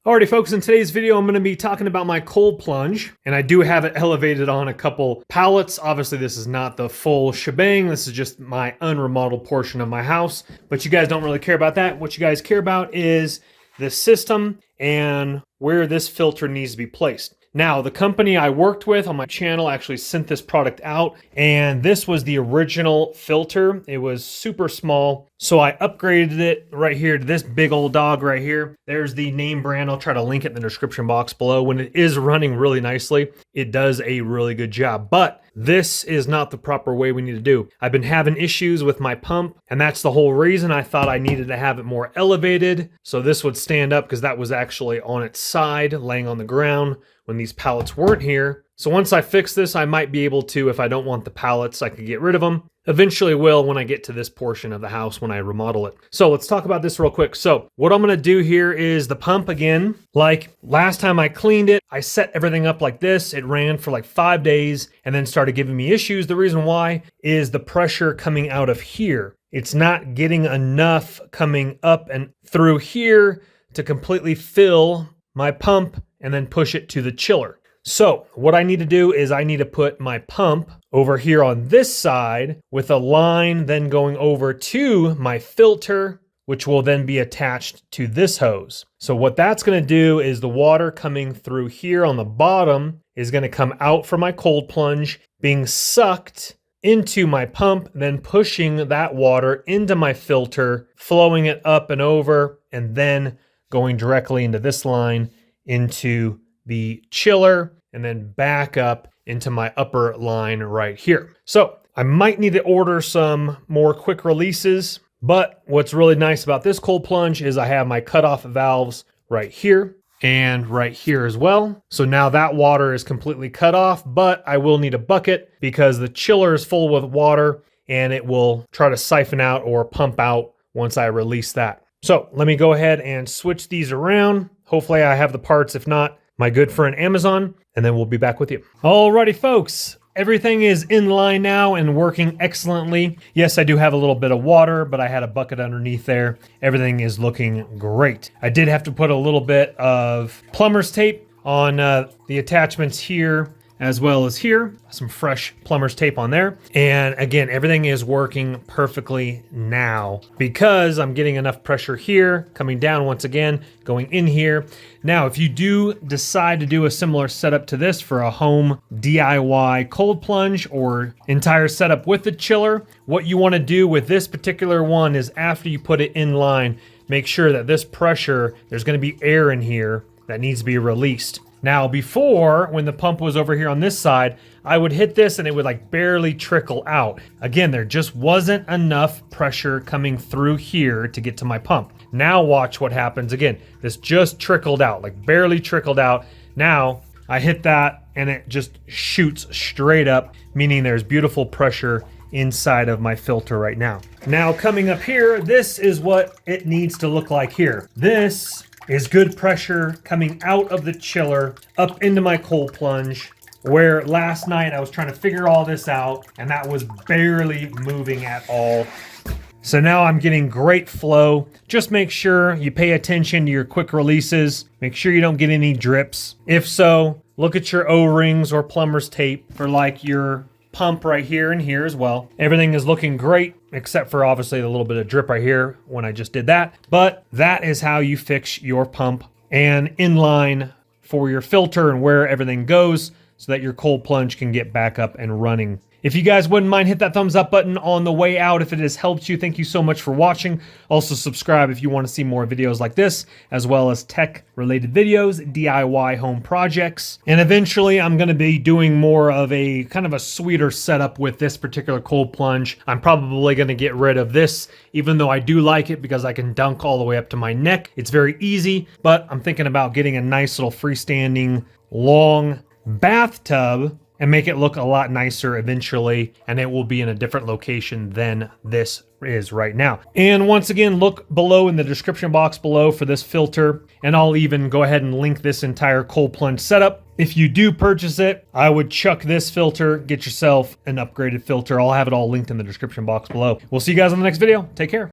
Alrighty folks, in today's video I'm going to be talking about my cold plunge, and I do have it elevated on a couple pallets. Obviously this is not the full shebang, this is just my unremodeled portion of my house, but you guys don't really care about that. What you guys care about is the system and where this filter needs to be placed. Now, the company I worked with on my channel actually sent this product out, and this was the original filter. It was super small, so I upgraded it right here to this big old dog right here. There's the name brand. I'll try to link it in the description box below. When it is running really nicely, it does a really good job, but this is not the proper way we need to do. I've been having issues with my pump, and that's the whole reason I thought I needed to have it more elevated, so this would stand up, because that was actually on its side, laying on the ground when these pallets weren't here. So once I fix this, I might be able to, if I don't want the pallets, I could get rid of them. Eventually will when I get to this portion of the house when I remodel it. So let's talk about this real quick. So what I'm gonna do here is the pump again. Like last time I cleaned it, I set everything up like this. It ran for like 5 days and then started giving me issues. The reason why is the pressure coming out of here. It's not getting enough coming up and through here to completely fill my pump and then push it to the chiller. So what I need to do is I need to put my pump over here on this side with a line then going over to my filter, which will then be attached to this hose. So what that's gonna do is the water coming through here on the bottom is gonna come out from my cold plunge, being sucked into my pump, then pushing that water into my filter, flowing it up and over, and then going directly into this line into the chiller, and then back up into my upper line right here. So I might need to order some more quick releases, but what's really nice about this cold plunge is I have my cutoff valves right here and right here as well. So now that water is completely cut off, but I will need a bucket because the chiller is full with water and it will try to siphon out or pump out once I release that. So let me go ahead and switch these around. Hopefully I have the parts. If not, my good friend Amazon, and then we'll be back with you. Alrighty folks, everything is in line now and working excellently. Yes, I do have a little bit of water, but I had a bucket underneath there. Everything is looking great. I did have to put a little bit of plumber's tape on the attachments here as well as here, some fresh plumber's tape on there. And again, everything is working perfectly now because I'm getting enough pressure here, coming down once again, going in here. Now, if you do decide to do a similar setup to this for a home DIY cold plunge or entire setup with the chiller, what you want to do with this particular one is after you put it in line, make sure that this pressure, there's going to be air in here that needs to be released. Now before, when the pump was over here on this side, I would hit this and it would like barely trickle out. Again, there just wasn't enough pressure coming through here to get to my pump. Now watch what happens. Again, this just trickled out, like barely trickled out. Now I hit that and it just shoots straight up, meaning there's beautiful pressure inside of my filter right now. Now coming up here, this is what it needs to look like here. This is good pressure coming out of the chiller up into my cold plunge, where last night I was trying to figure all this out and that was barely moving at all. So now I'm getting great flow. Just make sure you pay attention to your quick releases. Make sure you don't get any drips. If so, look at your O-rings or plumber's tape for like your pump right here and here as well. Everything is looking great, except for obviously a little bit of drip right here when I just did that. But that is how you fix your pump and inline for your filter and where everything goes so that your cold plunge can get back up and running. If you guys wouldn't mind, hit that thumbs up button on the way out if it has helped you. Thank you so much for watching. Also subscribe if you want to see more videos like this, as well as tech related videos, DIY home projects. And eventually I'm going to be doing more of a kind of a sweeter setup with this particular cold plunge. I'm probably going to get rid of this, even though I do like it because I can dunk all the way up to my neck. It's very easy, but I'm thinking about getting a nice little freestanding long bathtub and make it look a lot nicer eventually, and it will be in a different location than this is right now. And once again, look below in the description box below for this filter, and I'll even go ahead and link this entire cold plunge setup. If you do purchase it, I would chuck this filter, get yourself an upgraded filter. I'll have it all linked in the description box below. We'll see you guys on the next video. Take care.